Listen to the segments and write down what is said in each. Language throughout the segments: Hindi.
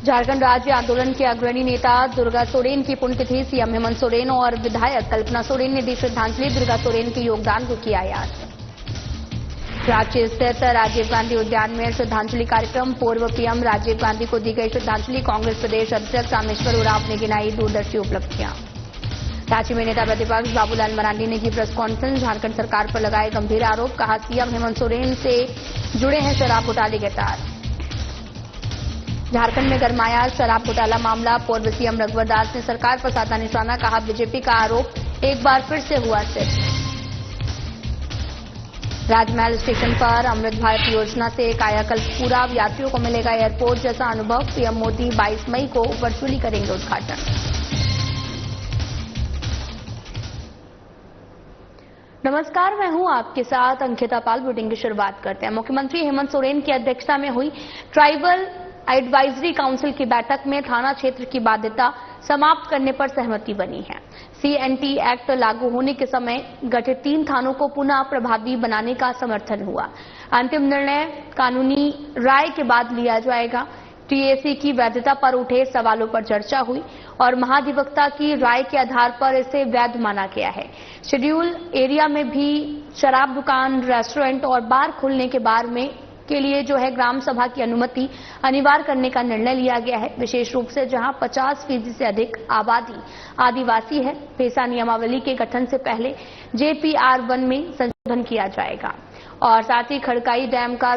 झारखंड राज्य आंदोलन के अग्रणी नेता दुर्गा सोरेन की पुण्यतिथि। सीएम हेमंत सोरेन और विधायक कल्पना सोरेन ने दी श्रद्धांजलि। दुर्गा सोरेन के योगदान को किया याद। रांची स्थित राजीव गांधी उद्यान में श्रद्धांजलि कार्यक्रम। पूर्व पीएम राजीव गांधी को दी गई श्रद्धांजलि। कांग्रेस प्रदेश अध्यक्ष रामेश्वर उरांव ने गिनाई दूरदर्शी उपलब्धियां। रांची में नेता प्रतिपक्ष बाबूलाल मरांडी ने की प्रेस कॉन्फ्रेंस। झारखंड सरकार पर लगाए गंभीर आरोप। कहा सीएम हेमंत सोरेन से जुड़े हैं शराब घोटाले के तार। झारखंड में गरमाया शराब घोटाला मामला। पूर्व सीएम रघुवर दास ने सरकार पर साधा निशाना। कहा बीजेपी का आरोप एक बार फिर से हुआ सिद्ध। राजमहल स्टेशन पर अमृत भारत योजना से कायाकल्प पूरा। यात्रियों को मिलेगा एयरपोर्ट जैसा अनुभव। पीएम मोदी 22 मई को वर्चुअली करेंगे उद्घाटन। नमस्कार, मैं हूं आपके साथ अंकिता पाल। बुलेटिन की शुरुआत करते हैं। मुख्यमंत्री हेमंत सोरेन की अध्यक्षता में हुई ट्राइबल एडवाइजरी काउंसिल की बैठक में थाना क्षेत्र की बाध्यता समाप्त करने पर सहमति बनी है। सीएनटी एक्ट लागू होने के समय गठित 3 थानों को पुनः प्रभावी बनाने का समर्थन हुआ। अंतिम निर्णय कानूनी राय के बाद लिया जाएगा। टीएसी की वैधता पर उठे सवालों पर चर्चा हुई और महाधिवक्ता की राय के आधार पर इसे वैध माना गया है। शेड्यूल एरिया में भी शराब दुकान, रेस्टोरेंट और बार खोलने के लिए ग्राम सभा की अनुमति अनिवार्य करने का निर्णय लिया गया है। विशेष रूप से जहां 50% से अधिक आबादी आदिवासी है। पेशा नियमावली के गठन से पहले JPR1 में संशोधन किया जाएगा और साथ ही खड़काई डैम का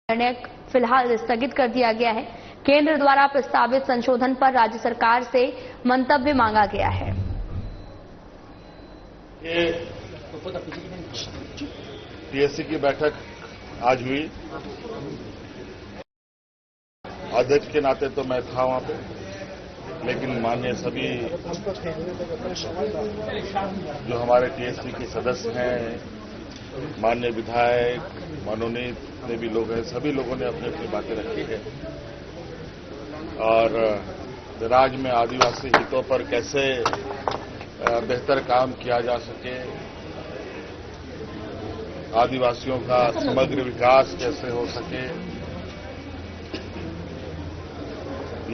निर्णय फिलहाल स्थगित कर दिया गया है। केंद्र द्वारा प्रस्तावित संशोधन पर राज्य सरकार से मंतव्य मांगा गया है। ये टीएससी की बैठक आज हुई। अध्यक्ष के नाते तो मैं था वहां पे, लेकिन माननीय सभी जो हमारे टीएससी के सदस्य हैं, माननीय विधायक, मनोनीत जितने भी लोग हैं, सभी लोगों ने अपनी अपनी बातें रखी है और राज्य में आदिवासी हितों पर कैसे बेहतर काम किया जा सके, आदिवासियों का समग्र विकास कैसे हो सके,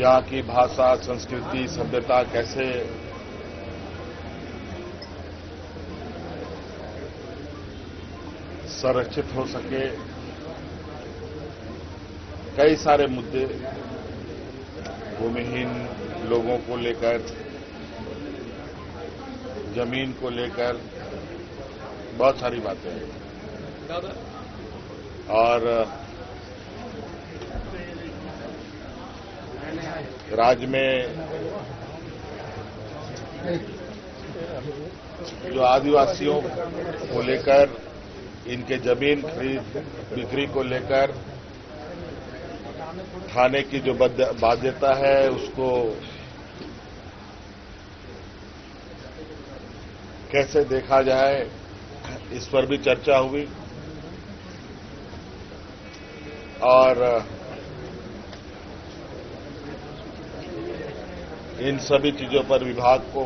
यहाँ की भाषा, संस्कृति, सभ्यता कैसे संरक्षित हो सके, कई सारे मुद्दे भूमिहीन लोगों को लेकर, जमीन को लेकर बहुत सारी बातें हैं और राज्य में जो आदिवासियों को लेकर, इनके जमीन खरीद बिक्री को लेकर थाने की जो बाध्यता है उसको कैसे देखा जाए, इस पर भी चर्चा हुई और इन सभी चीजों पर विभाग को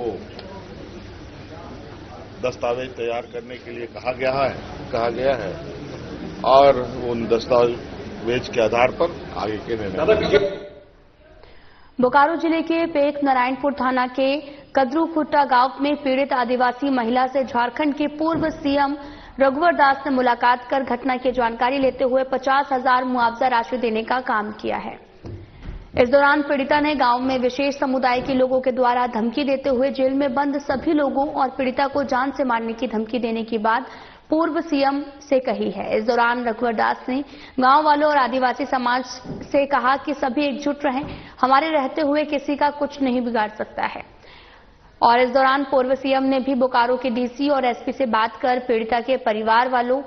दस्तावेज तैयार करने के लिए कहा गया है और उन दस्तावेज के आधार पर आगे के निर्णय। बोकारो जिले के पेख नारायणपुर थाना के कदरूखुट्टा गांव में पीड़ित आदिवासी महिला से झारखंड के पूर्व सीएम रघुवर दास ने मुलाकात कर घटना की जानकारी लेते हुए 50,000 मुआवजा राशि देने का काम किया है। इस दौरान पीड़िता ने गांव में विशेष समुदाय के लोगों के द्वारा धमकी देते हुए जेल में बंद सभी लोगों और पीड़िता को जान से मारने की धमकी देने की बात पूर्व सीएम से कही है। इस दौरान रघुवर दास ने गांव वालों और आदिवासी समाज से कहा कि सभी एकजुट रहें, हमारे रहते हुए किसी का कुछ नहीं बिगाड़ सकता है। और इस दौरान पूर्व सीएम ने भी बोकारो के डीसी और एसपी से बात कर पीड़िता के परिवार वालों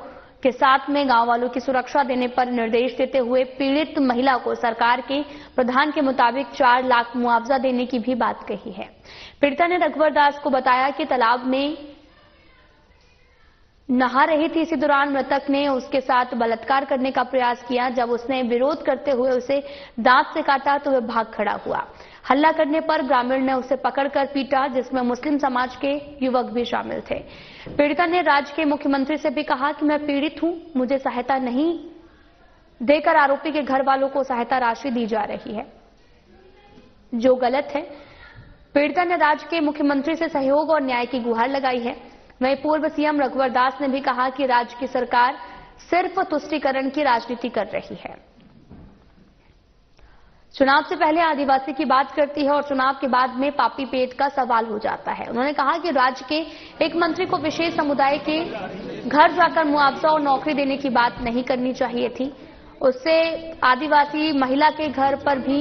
के साथ में गांव वालों की सुरक्षा देने पर निर्देश देते हुए पीड़ित महिला को सरकार के प्रावधान के मुताबिक 4 लाख मुआवजा देने की भी बात कही है। पीड़िता ने रघुवर दास को बताया कि तालाब में नहा रही थी। इसी दौरान मृतक ने उसके साथ बलात्कार करने का प्रयास किया। जब उसने विरोध करते हुए उसे दांत से काटा तो वह भाग खड़ा हुआ। हल्ला करने पर ग्रामीण ने उसे पकड़कर पीटा, जिसमें मुस्लिम समाज के युवक भी शामिल थे। पीड़िता ने राज्य के मुख्यमंत्री से भी कहा कि मैं पीड़ित हूं, मुझे सहायता नहीं देकर आरोपी के घर वालों को सहायता राशि दी जा रही है, जो गलत है। पीड़िता ने राज्य के मुख्यमंत्री से सहयोग और न्याय की गुहार लगाई है। वहीं पूर्व सीएम रघुवर दास ने भी कहा कि राज्य की सरकार सिर्फ तुष्टीकरण की राजनीति कर रही है। चुनाव से पहले आदिवासी की बात करती है और चुनाव के बाद में पापी पेट का सवाल हो जाता है। उन्होंने कहा कि राज्य के एक मंत्री को विशेष समुदाय के घर जाकर मुआवजा और नौकरी देने की बात नहीं करनी चाहिए थी, उससे आदिवासी महिला के घर पर भी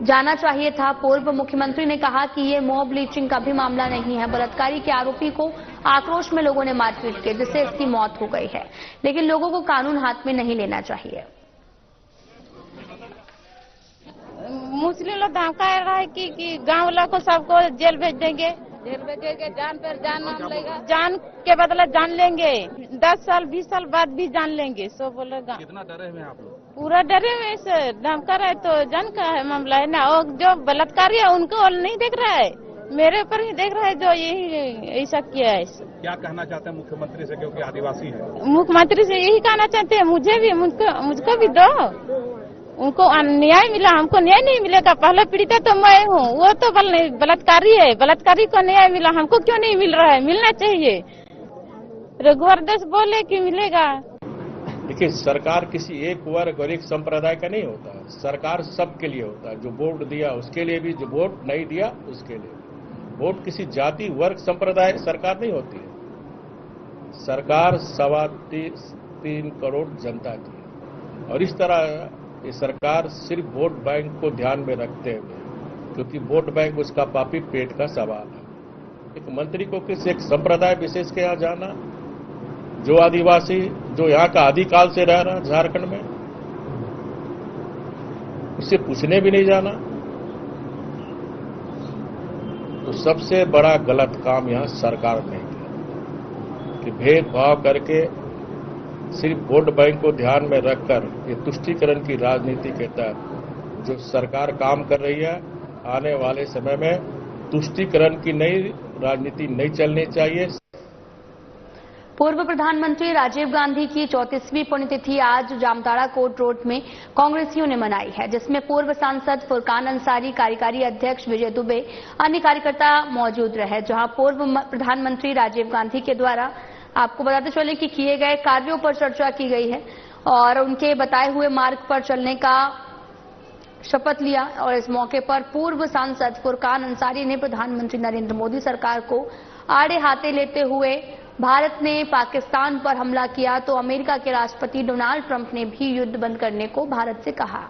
जाना चाहिए था। पूर्व मुख्यमंत्री ने कहा कि ये मॉब लिंचिंग का भी मामला नहीं है। बलात्कारी के आरोपी को आक्रोश में लोगों ने मारपीट की, जिससे इसकी मौत हो गई है, लेकिन लोगों को कानून हाथ में नहीं लेना चाहिए। मुस्लिम लोग धमका रहा है कि गांव वाला को सबको जेल भेजेंगे, जान पर जान लेगा, जान के बदला जान लेंगे, 10 साल 20 साल बाद भी जान लेंगे। सो बोलेगा। कितना डरे हुए आप लोग? पूरा डरे हुए से धमका रहा है, तो जान का है मामला है ना। और जो बलात्कारी है उनको नहीं देख रहा है, मेरे ऊपर ही देख रहा है जो यही ऐसा किया है। क्या कहना चाहते हैं मुख्यमंत्री से, क्योंकि आदिवासी है? मुख्यमंत्री से यही कहना चाहते हैं, मुझे भी मुझको भी दो, उनको न्याय मिला, हमको न्याय नहीं मिलेगा। पहले पीड़िता तो मैं हूँ, वो तो बलात्कारी है, बलात्कारी को न्याय मिला, हमको क्यों नहीं मिल रहा है? मिलना चाहिए। रघुवर दास बोले कि मिलेगा। देखिए, सरकार किसी एक वर्ग और एक संप्रदाय का नहीं होता है, सरकार सबके लिए होता है। जो वोट दिया उसके लिए भी, जो वोट नहीं दिया उसके लिए। वोट किसी जाति वर्ग संप्रदाय सरकार नहीं होती है। सरकार 3.25 करोड़ जनता की है, और इस तरह ये सरकार सिर्फ वोट बैंक को ध्यान में रखते हुए, क्योंकि वोट बैंक उसका पापी पेट का सवाल है। एक मंत्री को किसी एक संप्रदाय विशेष के यहाँ जाना, जो आदिवासी जो यहाँ का आदिकाल से रह रहा झारखंड में, उससे पूछने भी नहीं जाना, तो सबसे बड़ा गलत काम यहाँ सरकार ने किया कि भेदभाव करके सिर्फ वोट बैंक को ध्यान में रखकर ये तुष्टीकरण की राजनीति के तहत जो सरकार काम कर रही है, आने वाले समय में तुष्टीकरण की नई राजनीति नहीं चलनी चाहिए। पूर्व प्रधानमंत्री राजीव गांधी की 34वीं पुण्यतिथि आज जामताड़ा कोर्ट रोड में कांग्रेसियों ने मनाई है, जिसमें पूर्व सांसद फुरकान अंसारी, कार्यकारी अध्यक्ष विजय दुबे, अन्य कार्यकर्ता मौजूद रहे। जहां पूर्व प्रधानमंत्री राजीव गांधी के द्वारा आपको बताते चले कि किए गए कार्यों पर चर्चा की गई है और उनके बताए हुए मार्ग पर चलने का शपथ लिया। और इस मौके पर पूर्व सांसद फुरकान अंसारी ने प्रधानमंत्री नरेंद्र मोदी सरकार को आड़े हाथे लेते हुए भारत ने पाकिस्तान पर हमला किया तो अमेरिका के राष्ट्रपति डोनाल्ड ट्रंप ने भी युद्ध बंद करने को भारत से कहा,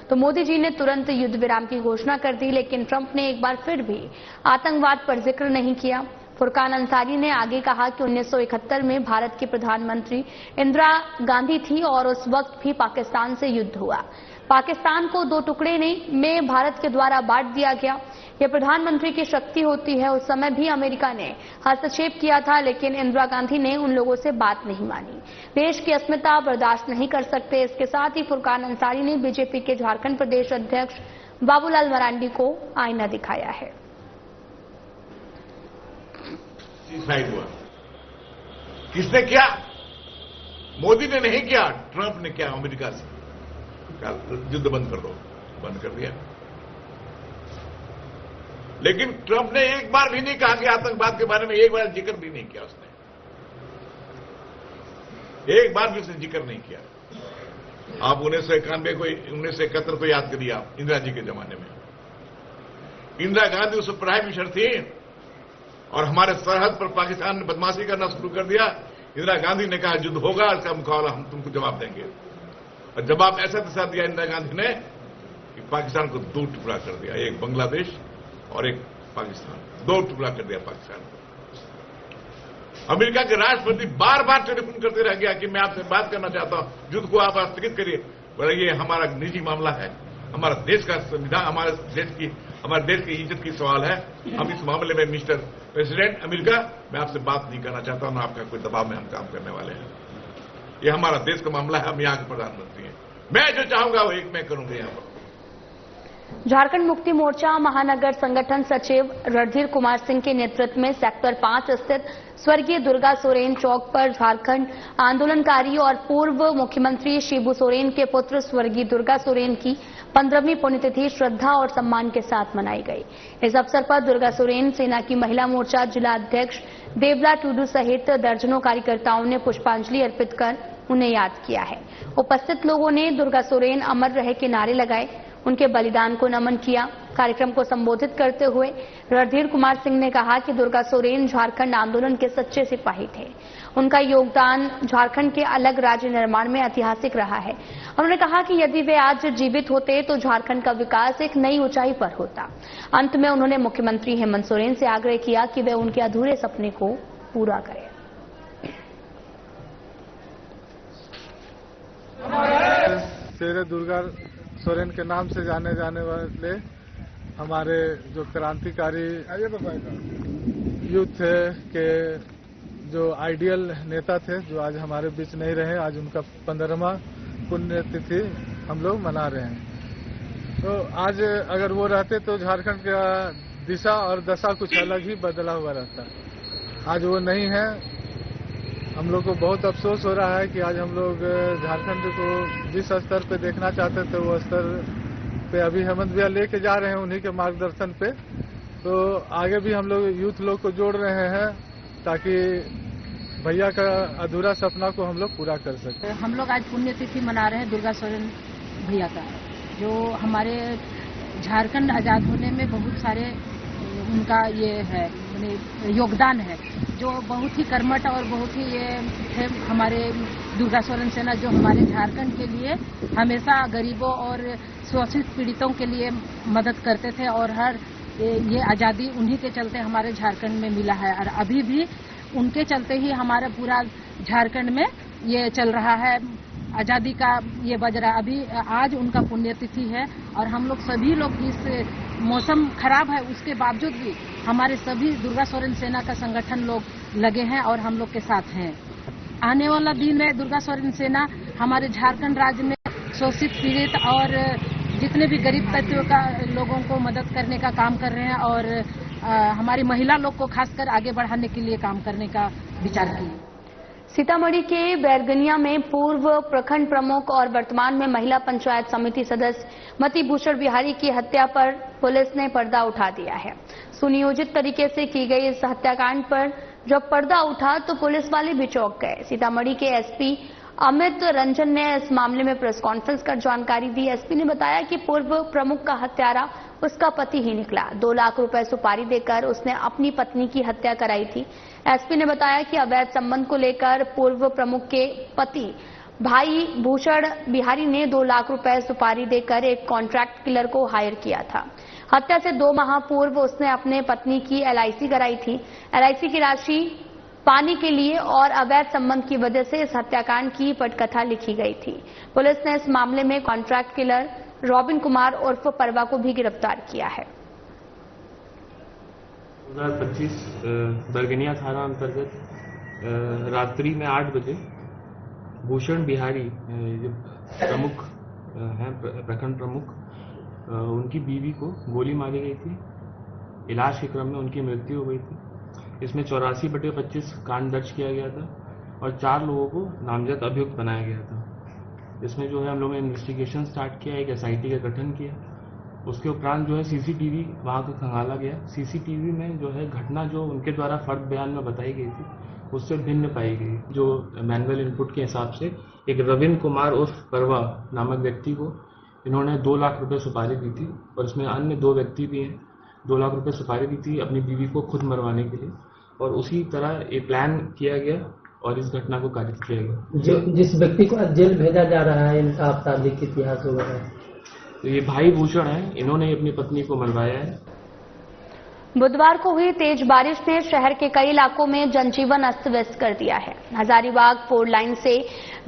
तो मोदी जी ने तुरंत युद्ध विराम की घोषणा कर दी, लेकिन ट्रंप ने एक बार फिर भी आतंकवाद पर जिक्र नहीं किया। फुरकान अंसारी ने आगे कहा कि 1971 में भारत की प्रधानमंत्री इंदिरा गांधी थी और उस वक्त भी पाकिस्तान से युद्ध हुआ। पाकिस्तान को 2 टुकड़े में भारत के द्वारा बांट दिया गया। यह प्रधानमंत्री की शक्ति होती है। उस समय भी अमेरिका ने हस्तक्षेप किया था, लेकिन इंदिरा गांधी ने उन लोगों से बात नहीं मानी। देश की अस्मिता बर्दाश्त नहीं कर सकते। इसके साथ ही फुरकान अंसारी ने बीजेपी के झारखंड प्रदेश अध्यक्ष बाबूलाल मरांडी को आईना दिखाया है। हुआ किसने किया? मोदी ने नहीं किया, ट्रंप ने किया। अमेरिका से युद्ध बंद कर दो, बंद कर दिया। लेकिन ट्रंप ने एक बार भी नहीं कहा कि आतंकवाद के बारे में, एक बार जिक्र भी नहीं किया उसने, एक बार भी उसने जिक्र नहीं किया। आप 1971 को याद करिए, आप इंदिरा जी के जमाने में इंदिरा गांधी उस प्राइम मिनिस्टर थी और हमारे सरहद पर पाकिस्तान ने बदमाशी करना शुरू कर दिया। इंदिरा गांधी ने कहा युद्ध होगा, इसका मुकाबला हम तुमको जवाब देंगे। और जवाब ऐसा दिशा दिया इंदिरा गांधी ने कि पाकिस्तान को 2 टुकड़ा कर दिया, एक बांग्लादेश और एक पाकिस्तान, 2 टुकड़ा कर दिया पाकिस्तान को। अमेरिका के राष्ट्रपति बार बार टेलीफोन करते रह गया कि मैं आपसे बात करना चाहता हूं, युद्ध को आप स्थगित करिए। बोला ये हमारा निजी मामला है, हमारा देश का संविधान, हमारे देश की इज्जत की सवाल है। हम इस मामले में मिस्टर प्रेसिडेंट अमेरिका, मैं आपसे बात नहीं करना चाहता हूं, ना आपका कोई दबाव में हम काम करने वाले हैं। ये हमारा देश का मामला है, हम यहाँ के प्रधानमंत्री हैं। मैं जो चाहूंगा वो एक मैं करूंगा यहाँ पर। झारखंड मुक्ति मोर्चा महानगर संगठन सचिव रणधीर कुमार सिंह के नेतृत्व में सेक्टर 5 स्थित स्वर्गीय दुर्गा सोरेन चौक पर झारखंड आंदोलनकारी और पूर्व मुख्यमंत्री शिबू सोरेन के पुत्र स्वर्गीय दुर्गा सोरेन की 15वीं पुण्यतिथि श्रद्धा और सम्मान के साथ मनाई गई। इस अवसर पर दुर्गा सोरेन सेना की महिला मोर्चा जिला अध्यक्ष देवला टूडू सहित दर्जनों कार्यकर्ताओं ने पुष्पांजलि अर्पित कर उन्हें याद किया है। उपस्थित लोगों ने दुर्गा सोरेन अमर रहे के नारे लगाए, उनके बलिदान को नमन किया। कार्यक्रम को संबोधित करते हुए रणधीर कुमार सिंह ने कहा कि दुर्गा सोरेन झारखंड आंदोलन के सच्चे सिपाही थे। उनका योगदान झारखंड के अलग राज्य निर्माण में ऐतिहासिक रहा है। उन्होंने कहा कि यदि वे आज जीवित होते तो झारखंड का विकास एक नई ऊंचाई पर होता। अंत में उन्होंने मुख्यमंत्री हेमंत सोरेन से आग्रह किया कि वे उनके अधूरे सपने को पूरा करें। शेर दुर्गा सोरेन के नाम से जाने जाने वाले हमारे जो क्रांतिकारी यूथ के जो आइडियल नेता थे, जो आज हमारे बीच नहीं रहे, आज उनका 15वां पुण्यतिथि हम लोग मना रहे हैं। तो आज अगर वो रहते तो झारखंड का दिशा और दशा कुछ अलग ही बदला हुआ रहता। आज वो नहीं है। हम लोग को बहुत अफसोस हो रहा है कि आज हम लोग झारखंड को जिस स्तर पे देखना चाहते थे वो स्तर पे अभी हेमंत भैया लेके जा रहे हैं, उन्हीं के मार्गदर्शन पे। तो आगे भी हम लोग यूथ लोग को जोड़ रहे हैं ताकि भैया का अधूरा सपना को हम लोग पूरा कर सकें। हम लोग आज पुण्यतिथि मना रहे हैं दुर्गा सोरेन भैया का, जो हमारे झारखंड आजाद होने में बहुत सारे उनका ये है योगदान है, जो बहुत ही कर्मठ और बहुत ही ये थे हमारे दुर्गा सोरेन सेना, जो हमारे झारखंड के लिए हमेशा गरीबों और शोषित पीड़ितों के लिए मदद करते थे। और हर ये आज़ादी उन्हीं के चलते हमारे झारखंड में मिला है और अभी भी उनके चलते ही हमारा पूरा झारखंड में ये चल रहा है, आज़ादी का ये बज रहा है। अभी आज उनका पुण्यतिथि है और हम लोग सभी लोग इस मौसम खराब है उसके बावजूद भी हमारे सभी दुर्गा सोरेन सेना का संगठन लोग लगे हैं और हम लोग के साथ हैं। आने वाला दिन में दुर्गा सोरेन सेना हमारे झारखंड राज्य में शोषित पीड़ित और जितने भी गरीब तबके का लोगों को मदद करने का काम कर रहे हैं और हमारी महिला लोग को खासकर आगे बढ़ाने के लिए काम करने का विचार किए। सीतामढ़ी के बैरगनिया में पूर्व प्रखंड प्रमुख और वर्तमान में महिला पंचायत समिति सदस्य मति भूषण बिहारी की हत्या पर पुलिस ने पर्दा उठा दिया है। सुनियोजित तरीके से की गई इस हत्याकांड पर जब पर्दा उठा तो पुलिस वाले भी चौंक गए। सीतामढ़ी के एसपी अमित रंजन ने इस मामले में प्रेस कॉन्फ्रेंस कर जानकारी दी। एसपी ने बताया कि पूर्व प्रमुख का हत्यारा उसका पति ही निकला। 2 लाख रुपए सुपारी देकर उसने अपनी पत्नी की हत्या कराई थी। एसपी ने बताया कि अवैध संबंध को लेकर पूर्व प्रमुख के पति भाई भूषण बिहारी ने 2 लाख रुपए सुपारी देकर एक कॉन्ट्रैक्ट किलर को हायर किया था। हत्या से 2 माह पूर्व उसने अपने पत्नी की एलआईसी कराई थी। एलआईसी की राशि पाने के लिए और अवैध संबंध की वजह से इस हत्याकांड की पटकथा लिखी गई थी। पुलिस ने इस मामले में कॉन्ट्रैक्ट किलर रॉबिन कुमार उर्फ परवा को भी गिरफ्तार किया है। 2025 बरगनिया थाना अंतर्गत रात्रि में 8 बजे भूषण बिहारी जो प्रमुख हैं, प्रखंड प्रमुख, उनकी बीवी को गोली मारी गई थी। इलाज के क्रम में उनकी मृत्यु हो गई थी। इसमें 84/25 कांड दर्ज किया गया था और 4 लोगों को नामजद अभियुक्त बनाया गया था। इसमें जो है हम लोगों ने इन्वेस्टिगेशन स्टार्ट किया, एक एसआईटी का गठन किया। उसके उपरांत जो है सीसीटीवी वहां को खंगाला गया। सीसीटीवी में जो है घटना जो उनके द्वारा फर्द बयान में बताई गई थी उससे भिन्न पाई गई। जो मैनुअल इनपुट के हिसाब से एक रविन कुमार उर्फ परवा नामक व्यक्ति को इन्होंने 2 लाख रुपए सुपारी दी थी और इसमें अन्य 2 व्यक्ति भी हैं। 2 लाख रुपए सुपारी दी थी अपनी बीवी को खुद मरवाने के लिए और उसी तरह ये प्लान किया गया और इस घटना को कारित किया गया। जिस व्यक्ति को जेल भेजा जा रहा है, इनका आपराधिक इतिहास वगैरह है, तो ये भाई भूषण है, इन्होंने अपनी पत्नी को मरवाया है। बुधवार को हुई तेज बारिश ने शहर के कई इलाकों में जनजीवन अस्त व्यस्त कर दिया है। हजारीबाग 4 लाइन से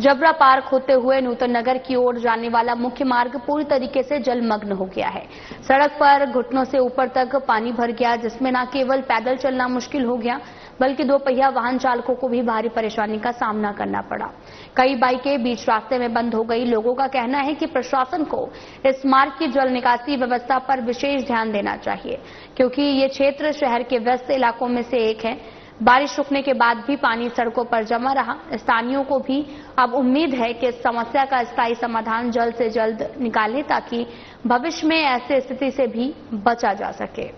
जबरा पार्क होते हुए नूतन नगर की ओर जाने वाला मुख्य मार्ग पूरी तरीके से जलमग्न हो गया है। सड़क पर घुटनों से ऊपर तक पानी भर गया, जिसमें न केवल पैदल चलना मुश्किल हो गया बल्कि दोपहिया वाहन चालकों को भी भारी परेशानी का सामना करना पड़ा। कई बाइकें बीच रास्ते में बंद हो गई। लोगों का कहना है कि प्रशासन को इस मार्ग की जल निकासी व्यवस्था पर विशेष ध्यान देना चाहिए, क्योंकि ये क्षेत्र शहर के व्यस्त इलाकों में से एक है। बारिश रुकने के बाद भी पानी सड़कों पर जमा रहा। स्थानीयों को भी अब उम्मीद है कि इस समस्या का स्थायी समाधान जल्द से जल्द निकालें, ताकि भविष्य में ऐसी स्थिति से भी बचा जा सके।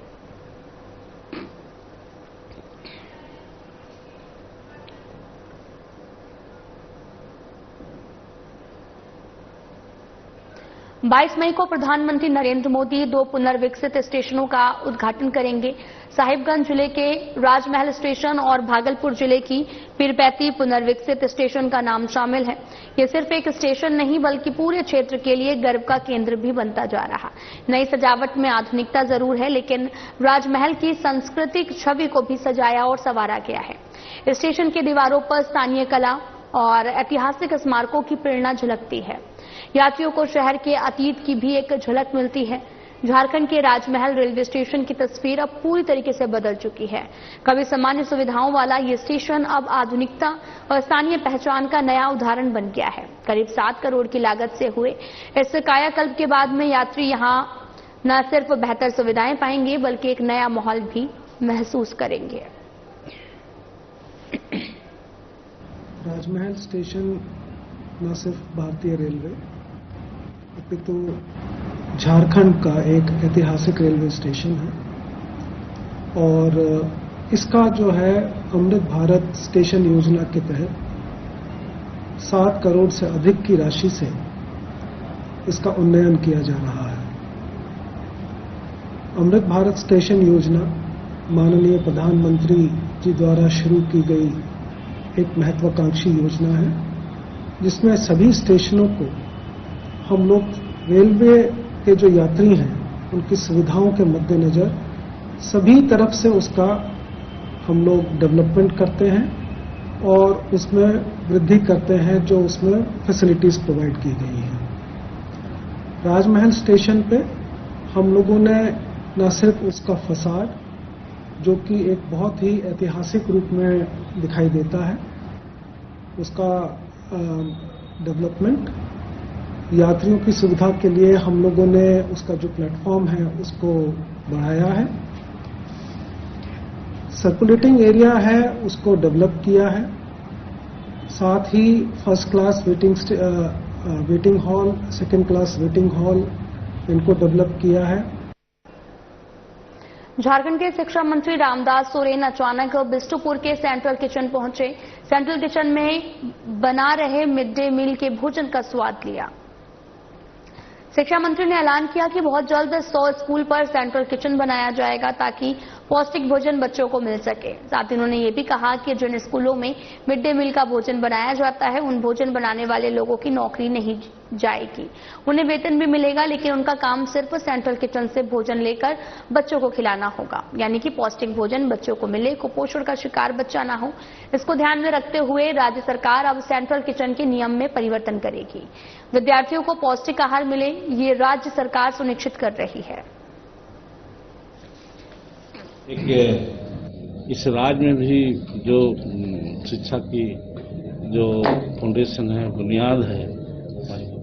बाईस मई को प्रधानमंत्री नरेंद्र मोदी 2 पुनर्विकसित स्टेशनों का उद्घाटन करेंगे। साहिबगंज जिले के राजमहल स्टेशन और भागलपुर जिले की पीरपैती पुनर्विकसित स्टेशन का नाम शामिल है। ये सिर्फ एक स्टेशन नहीं बल्कि पूरे क्षेत्र के लिए गर्व का केंद्र भी बनता जा रहा। नई सजावट में आधुनिकता जरूर है, लेकिन राजमहल की सांस्कृतिक छवि को भी सजाया और संवारा गया है। स्टेशन की दीवारों पर स्थानीय कला और ऐतिहासिक स्मारकों की प्रेरणा झलकती है। यात्रियों को शहर के अतीत की भी एक झलक मिलती है। झारखंड के राजमहल रेलवे स्टेशन की तस्वीर अब पूरी तरीके से बदल चुकी है। कभी सामान्य सुविधाओं वाला ये स्टेशन अब आधुनिकता और स्थानीय पहचान का नया उदाहरण बन गया है। करीब 7 करोड़ की लागत से हुए इस कायाकल्प के बाद में यात्री यहां न सिर्फ बेहतर सुविधाएं पाएंगे, बल्कि एक नया माहौल भी महसूस करेंगे। राजमहल स्टेशन न सिर्फ भारतीय रेलवे अपितु झारखंड का एक ऐतिहासिक रेलवे स्टेशन है और इसका जो है अमृत भारत स्टेशन योजना के तहत 7 करोड़ से अधिक की राशि से इसका उन्नयन किया जा रहा है। अमृत भारत स्टेशन योजना माननीय प्रधानमंत्री जी द्वारा शुरू की गई एक महत्वाकांक्षी योजना है, जिसमें सभी स्टेशनों को हम लोग रेलवे के जो यात्री हैं उनकी सुविधाओं के मद्देनजर सभी तरफ से उसका हम लोग डेवलपमेंट करते हैं और उसमें वृद्धि करते हैं जो उसमें फैसिलिटीज प्रोवाइड की गई हैं। राजमहल स्टेशन पे हम लोगों ने न सिर्फ उसका फसाड, जो कि एक बहुत ही ऐतिहासिक रूप में दिखाई देता है, उसका डेवलपमेंट, यात्रियों की सुविधा के लिए हम लोगों ने उसका जो प्लेटफॉर्म है उसको बढ़ाया है, सर्कुलेटिंग एरिया है उसको डेवलप किया है, साथ ही first class waiting hall, second class waiting hall इनको डेवलप किया है। झारखंड के शिक्षा मंत्री रामदास सोरेन अचानक बिष्टुपुर के सेंट्रल किचन पहुंचे। सेंट्रल किचन में बना रहे मिड डे मील के भोजन का स्वाद लिया। शिक्षा मंत्री ने ऐलान किया कि बहुत जल्द 100 स्कूल पर सेंट्रल किचन बनाया जाएगा ताकि पौष्टिक भोजन बच्चों को मिल सके। साथ ही उन्होंने ये भी कहा कि जिन स्कूलों में मिड डे मील का भोजन बनाया जाता है उन भोजन बनाने वाले लोगों की नौकरी नहीं जाएगी, उन्हें वेतन भी मिलेगा, लेकिन उनका काम सिर्फ सेंट्रल किचन से भोजन लेकर बच्चों को खिलाना होगा, यानी कि पौष्टिक भोजन बच्चों को मिले, कुपोषण का शिकार बच्चा ना हो। इसको ध्यान में रखते हुए राज्य सरकार अब सेंट्रल किचन के नियम में परिवर्तन करेगी। विद्यार्थियों को पौष्टिक आहार मिले, ये राज्य सरकार सुनिश्चित कर रही है। इस राज्य में भी जो शिक्षा की जो फाउंडेशन है, बुनियाद है,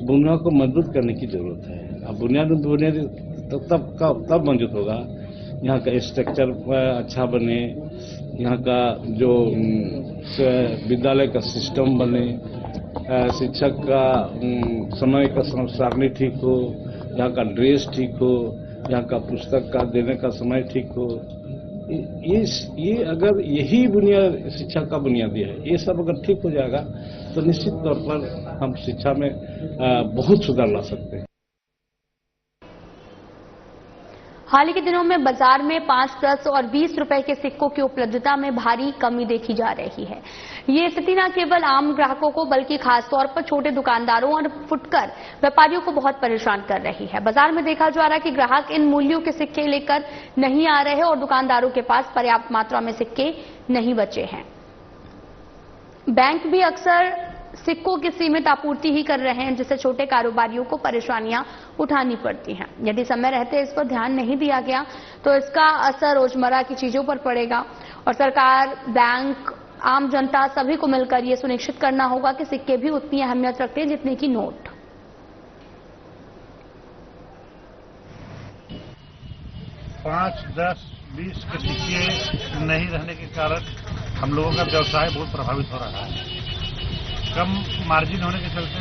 बुनियाद को मजबूत करने की जरूरत है। अब बुनियाद तब मजबूत होगा यहाँ का स्ट्रक्चर अच्छा बने, यहाँ का जो विद्यालय का सिस्टम बने, शिक्षक का समय का सारणी ठीक हो, यहाँ का ड्रेस ठीक हो, यहाँ का पुस्तक का देने का समय ठीक हो। ये अगर यही बुनियाद शिक्षा का बुनियादी है, ये सब अगर ठीक हो जाएगा तो निश्चित तौर पर हम शिक्षा में बहुत सुधार ला सकते हैं। हाल ही के दिनों में बाजार में 5, 10 और 20 रुपए के सिक्कों की उपलब्धता में भारी कमी देखी जा रही है। ये स्थिति न केवल आम ग्राहकों को बल्कि खासतौर पर छोटे दुकानदारों और फुटकर व्यापारियों को बहुत परेशान कर रही है। बाजार में देखा जा रहा है कि ग्राहक इन मूल्यों के सिक्के लेकर नहीं आ रहे और दुकानदारों के पास पर्याप्त मात्रा में सिक्के नहीं बचे हैं। बैंक भी अक्सर सिक्कों की सीमित आपूर्ति ही कर रहे हैं, जिससे छोटे कारोबारियों को परेशानियां उठानी पड़ती हैं। यदि समय रहते इस पर ध्यान नहीं दिया गया तो इसका असर रोजमर्रा की चीजों पर पड़ेगा और सरकार, बैंक, आम जनता सभी को मिलकर ये सुनिश्चित करना होगा कि सिक्के भी उतनी अहमियत रखते हैं जितनी कि नोट। पाँच, 10, 20 के सिक्के नहीं रहने के कारण हम लोगों का व्यवसाय बहुत प्रभावित हो रहा है। कम मार्जिन होने के चलते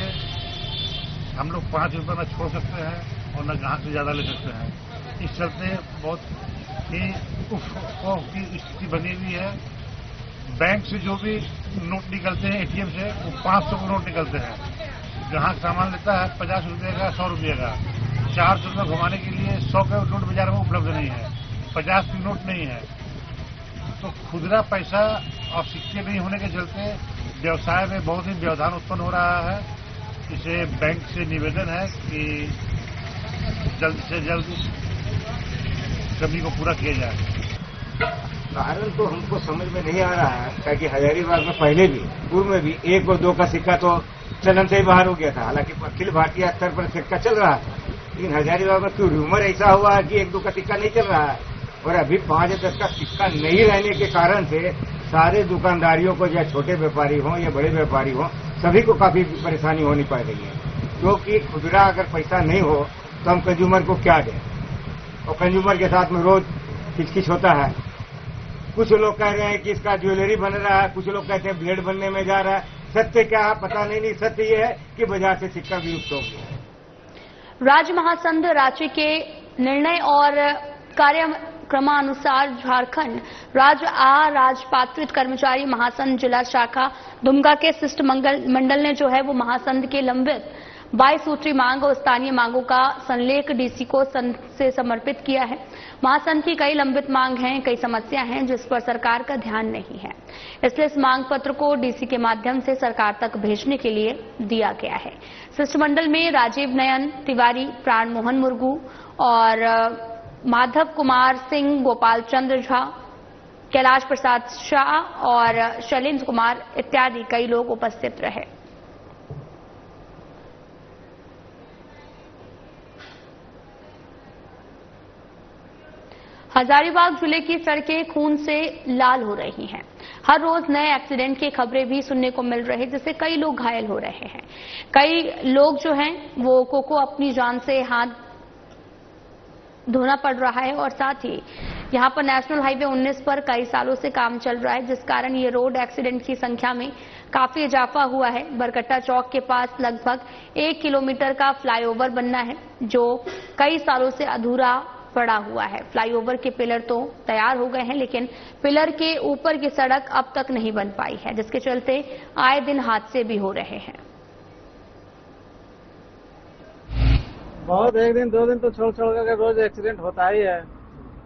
हम लोग 5 रुपये में छोड़ सकते हैं और न ग्राहक से ज्यादा ले सकते हैं। इस चलते बहुत ही की स्थिति बनी हुई है। बैंक से जो भी नोट निकलते हैं एटीएम से, वो 500 के नोट निकलते हैं। ग्राहक सामान लेता है 50 रुपये का, 100 रुपये का। 400 रुपये घुमाने के लिए 100 का नोट बाजार में उपलब्ध नहीं है, 50 की नोट नहीं है। तो खुदरा पैसा और सिक्के नहीं होने के चलते व्यवसाय में बहुत ही व्यवधान उत्पन्न हो रहा है। इसे बैंक से निवेदन है कि जल्द से जल्द कमी को पूरा किया जाए। कारण तो हमको समझ में नहीं आ रहा है, ताकि हजारीबाग में पहले भी, पूर्व में भी 1 और 2 का सिक्का तो चलन से ही बाहर हो गया था। हालांकि अखिल भारतीय स्तर पर सिक्का चल रहा है, लेकिन हजारीबाग में क्यों रूमर ऐसा हुआ है कि 1-2 का सिक्का नहीं चल रहा है। और अभी 5 या 10 का सिक्का नहीं रहने के कारण से सारे दुकानदारियों को, या छोटे व्यापारी हों या बड़े व्यापारी हों, सभी को काफी परेशानी होनी पड़ रही है। क्योंकि खुदरा अगर पैसा नहीं हो तो हम कंज्यूमर को क्या दें, और कंज्यूमर के साथ में रोज किचकिच होता है। कुछ लोग कह रहे हैं कि इसका ज्वेलरी बन रहा है, कुछ लोग कहते हैं ब्लेड बनने में जा रहा है। सत्य क्या है पता नहीं। सत्य ये है कि बाजार से सिक्का विलुप्त हो गया। राज्य महासंघ रांची के निर्णय और कार्यक्रमानुसार झारखंड राज्य अराजपात्रित कर्मचारी महासंघ जिला शाखा दुमका के शिष्टमंडल ने जो है वो महासंघ के लंबित 22 सूत्री मांग और स्थानीय मांगों का संलेख डीसी को से समर्पित किया है। महासंघ की कई लंबित मांग हैं, कई समस्या हैं जिस पर सरकार का ध्यान नहीं है, इसलिए इस मांग पत्र को डीसी के माध्यम से सरकार तक भेजने के लिए दिया गया है। शिष्टमंडल में राजीव नयन तिवारी, प्राण मोहन मुर्गू और माधव कुमार सिंह, गोपाल चंद्र झा, कैलाश प्रसाद शाह और शैलेंद्र कुमार इत्यादि कई लोग उपस्थित रहे। हजारीबाग जिले की सड़कें खून से लाल हो रही हैं। हर रोज नए एक्सीडेंट की खबरें भी सुनने को मिल रही, जिससे कई लोग घायल हो रहे हैं। कई लोग जो हैं वो को अपनी जान से हाथ धोना पड़ रहा है और साथ ही यहां पर नेशनल हाईवे 19 पर कई सालों से काम चल रहा है, जिस कारण ये रोड एक्सीडेंट की संख्या में काफी इजाफा हुआ है। बरकट्टा चौक के पास लगभग 1 किलोमीटर का फ्लाईओवर बनना है, जो कई सालों से अधूरा पड़ा हुआ है। फ्लाईओवर के पिलर तो तैयार हो गए हैं, लेकिन पिलर के ऊपर की सड़क अब तक नहीं बन पाई है, जिसके चलते आए दिन हादसे भी हो रहे हैं। बहुत 1 दिन 2 दिन तो छोड़ कर रोज एक्सीडेंट होता ही है।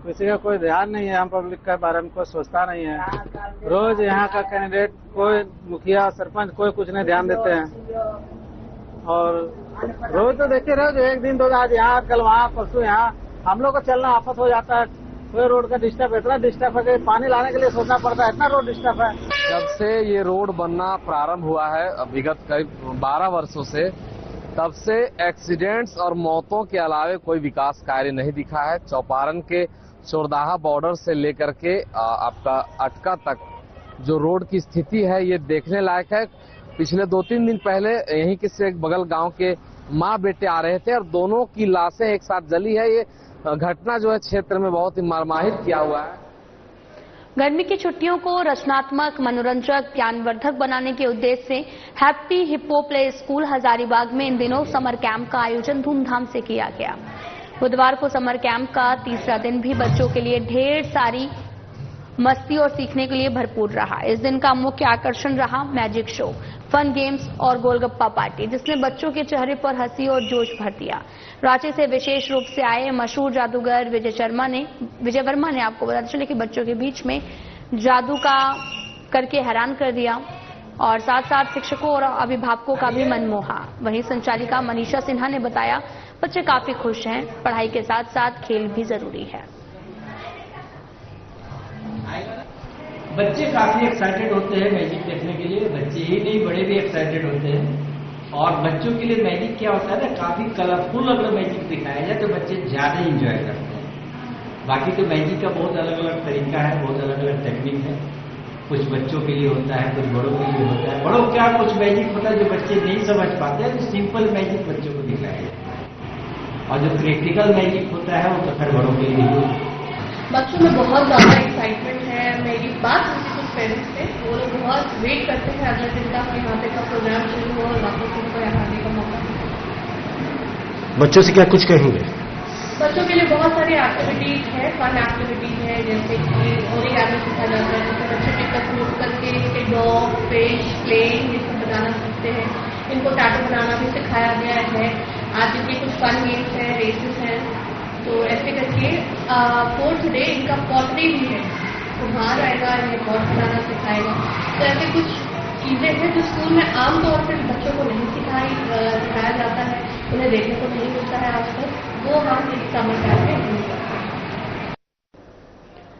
किसी का कोई ध्यान नहीं है, हम पब्लिक के बारे में कोई सोचता नहीं है। रोज यहाँ का कैंडिडेट, कोई मुखिया सरपंच, कोई कुछ नहीं ध्यान देते हैं। और रोज तो देखिए, रोज 1 दिन 2 दिन, आज यहाँ कल वहाँ परसों यहाँ, हम लोग को चलना आफत हो जाता है। कोई रोड का डिस्टर्ब, इतना डिस्टर्ब है कि पानी लाने के लिए सोचना पड़ता है, इतना रोड डिस्टर्ब है। जब से ये रोड बनना प्रारंभ हुआ है विगत करीब 12 वर्षों से, तब से एक्सीडेंट्स और मौतों के अलावे कोई विकास कार्य नहीं दिखा है। चौपारण के चोरदाहा बॉर्डर से लेकर के आपका अटका तक जो रोड की स्थिति है ये देखने लायक है। पिछले 2-3 दिन पहले यहीं के से एक बगल गांव के माँ बेटे आ रहे थे और दोनों की लाशें एक साथ जली है। ये घटना जो है क्षेत्र में बहुत ही मर्माहित किया हुआ है। गर्मी की छुट्टियों को रचनात्मक, मनोरंजक, ज्ञानवर्धक बनाने के उद्देश्य से happy hippo play school Hazaribagh में इन दिनों समर कैंप का आयोजन धूमधाम से किया गया। बुधवार को समर कैंप का तीसरा दिन भी बच्चों के लिए ढेर सारी मस्ती और सीखने के लिए भरपूर रहा। इस दिन का मुख्य आकर्षण रहा मैजिक शो, फन गेम्स और गोलगप्पा पार्टी, जिसने बच्चों के चेहरे पर हंसी और जोश भर दिया। रांची से विशेष रूप से आए मशहूर जादूगर विजय वर्मा ने आपको बताते चले कि बच्चों के बीच में जादू का करके हैरान कर दिया और साथ साथ शिक्षकों और अभिभावकों का भी मन मोहा। वहीं संचालिका मनीषा सिन्हा ने बताया बच्चे काफी खुश हैं, पढ़ाई के साथ साथ खेल भी जरूरी है। बच्चे काफी एक्साइटेड होते हैं मैजिक देखने के लिए, बच्चे ही नहीं बड़े भी एक्साइटेड होते हैं। और बच्चों के लिए मैजिक क्या होता है ना, काफी कलरफुल अगर मैजिक दिखाया जाए तो बच्चे ज्यादा इंजॉय करते हैं। बाकी तो मैजिक का बहुत अलग अलग तरीका है, बहुत अलग अलग अलग टेक्निक है। कुछ बच्चों के लिए होता है, कुछ बड़ों के लिए होता है। बड़ों क्या कुछ मैजिक होता है जो बच्चे नहीं समझ पाते हैं, तो सिंपल मैजिक बच्चों को दिखाया जाता है, और जो क्रिटिकल मैजिक होता है वो तो फिर बड़ों के लिए होता है। बच्चों में बहुत ज़्यादा एक्साइटमेंट है। मेरी बात हुई थी कुछ पेरेंट्स से, वो लोग बहुत वेट करते हैं अगले दिन का कि यहाँ पे का प्रोग्राम शुरू हो और वापस उनको यहाँ आने का मौका मिले। बच्चों से क्या कुछ कहेंगे? बच्चों के लिए बहुत सारी एक्टिविटीज है, फन एक्टिविटीज है, जैसे कि ओरिगामी सीखा जाता है, जिससे बच्चे टिकट यूज करके डॉग, फिश, प्लेन ये सब बनाना सीखते हैं। इनको टैटू बनाना भी सिखाया गया है। आज इनके कुछ फन गेम्स हैं, रेसेस हैं, तो ऐसे करके 4th डे इनका पॉटरी भी है, तो बाहर आएगा, इन्हें पॉट बनाना सिखाएगा। तो ऐसे कुछ चीजें हैं जो स्कूल में आमतौर पर बच्चों को नहीं सिखाया जाता है, उन्हें देखने को नहीं मिलता है आज तक, वो हम इस समर कैंप में नहीं करते हैं।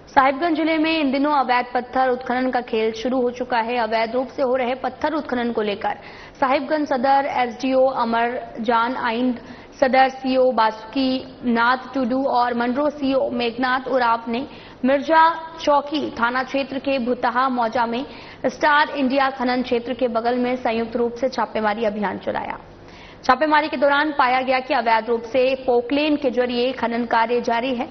साहिबगंज जिले में इन दिनों अवैध पत्थर उत्खनन का खेल शुरू हो चुका है। अवैध रूप से हो रहे पत्थर उत्खनन को लेकर साहिबगंज सदर एसडीओ अमरजान आइंद, सदर सीओ बासुकी नाथ टुडू और मंडरो सीओ मेघनाथ उराव ने मिर्जा चौकी थाना क्षेत्र के भुतहा मौजा में स्टार इंडिया खनन क्षेत्र के बगल में संयुक्त रूप से छापेमारी अभियान चलाया। छापेमारी के दौरान पाया गया कि अवैध रूप से पोकलेन के जरिए खनन कार्य जारी है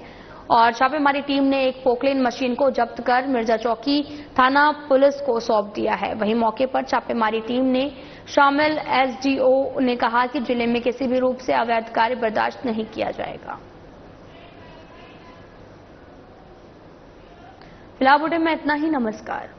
और छापेमारी टीम ने एक पोकलेन मशीन को जब्त कर मिर्जा चौकी थाना पुलिस को सौंप दिया है। वहीं मौके पर छापेमारी टीम ने शामिल एसडीओ ने कहा कि जिले में किसी भी रूप से अवैध कार्य बर्दाश्त नहीं किया जाएगा। फिलहाल बुलेटिन में इतना ही। नमस्कार।